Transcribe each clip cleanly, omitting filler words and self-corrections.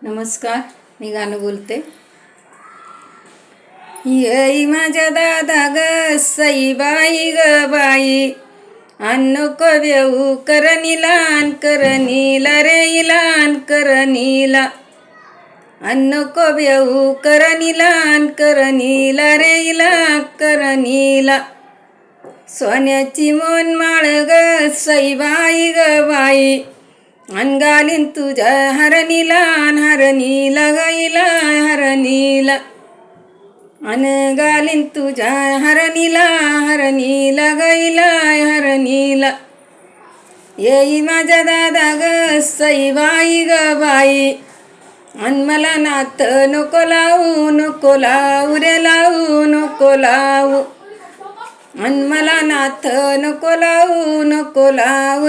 नमस्कार, मी गाणं बोलते. येई माझ्या दादा ग सईबाई ग बाई, नको बेऊ करनीला करनीला रे इलान करनीला, नको बेऊ करनीला रे इला करनीला. सोन्याची मोन माळ ग सईबाई ग बाई, घालीन तुझ्या हरणीला गईला हरणीला, घालीन तुझ्या हरणीला गईला हरणीला. येई माझ्या दादा ग सईबाई ग बाई, मला नात नको लावू रे नको लावू, मला नाथ नको लावू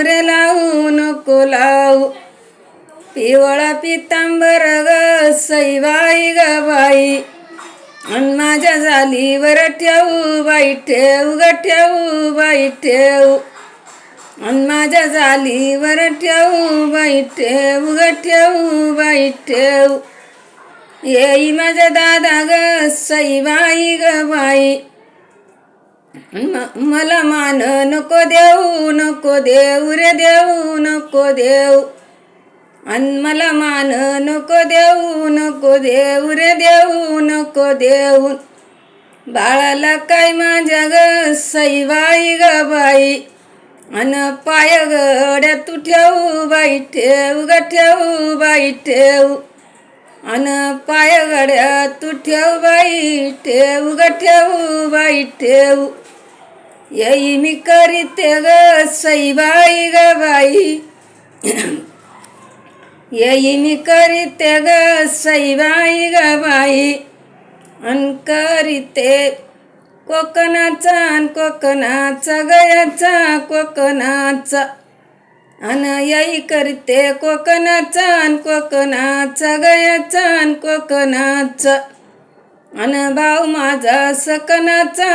रे नको लावू. पिवळा पितांबर ग सईबाई ग बाई, माझ्या झालीवर ठेवू बाई ठेवू ग ठेवू बाई ठेवू, माझ्या झालीवर ठेवू बाई ठेवू ग ठेवू बाई ठेवू. येई माझ्या दादा ग सईबाई ग बाई, मला मान नको देऊ रे नको देऊ, मला मान नको देऊ रे नको देऊ. बाळाला काय माझ्या ग सईबाई ग बाई, पाय गड्या तू ठेवू बाई ठेवू ग ठेवू बाई ठेवू, पाय गड्या तू ठेवू बाई ठेवू ग ठेवू बाई ठेवू. येई मी करीते ग सईबाई ग बाई, येई मी करीते ग सईबाई ग बाई, करीते कोकणाचा गयाचा कोकणाचा, येई करते कोकणाचा गयाचा कोकणाचा, भाऊ माझा सकनाचा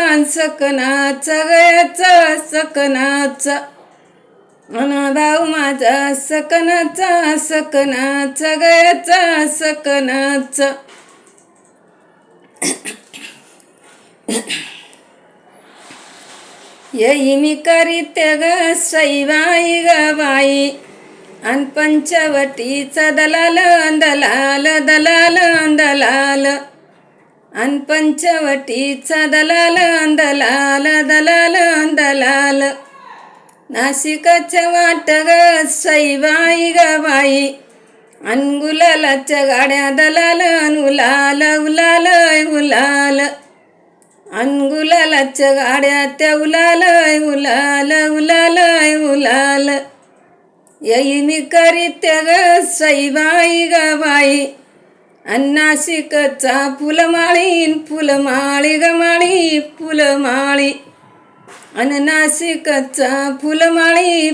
गयाचा सकनाचा, भाऊ माझा सकनाचा गयाचा सकनाचा. येई मी करीते ग सईबाई ग बाई, पंचवटीचा दलाल दलाल दलाल दलाल, पंचवटीचा दलाल दलाल दलाल दलाल. नाशिकाच्या वाट ग सईबाई ग बाई, गुलालाच्या गाड्या दलाल उलाल उलाल उलाल, गुलालाच्या गाड्या त्या उलाल उलाल उलाल उलाल. येई मी करीते ग सईबाई ग बाई, नाशिकचा फुलमाळी ग माळी फुलमाळी, नाशिकचा फुलमाळी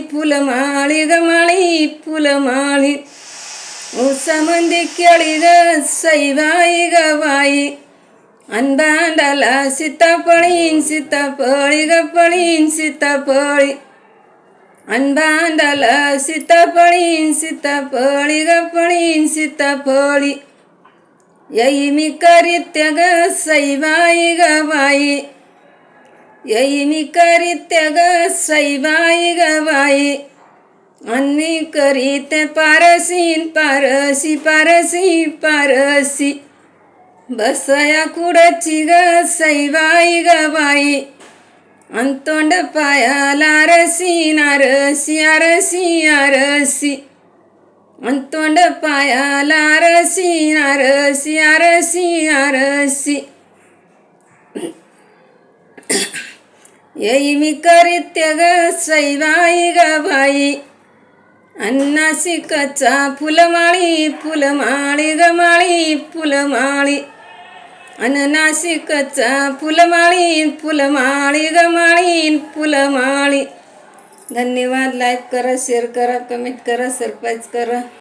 ग माळी फुलमाळी. ऊसामंदी केळी ग सईबाई ग बाई, बांडाला सीताफळी ग पळीन सीताफळी, बांडाला सीताफळी ग पळीन सीताफळी. येई मी करीते ग सईबाई ग बाई, येई मी करीते ग सईबाई ग बाई, मी करीते पारसी पारसी पारसी पारसी. बसया कुडची ग सईबाई ग बाई, तोंड पायाला आरसी आरसी आरसी आरसी, तोंड पायाला आरसी आरसी आरसी आरसी. येई मी करीते ग सईबाई ग बाई, नाशिकचा फुलमाळी ग माळी फुलमाळी, नाशिकचा फुलमाळी ग माळी फुलमाळी. धन्यवाद. लाईक करा, शेअर करा, कमेंट करा, सबस्क्राईब करा.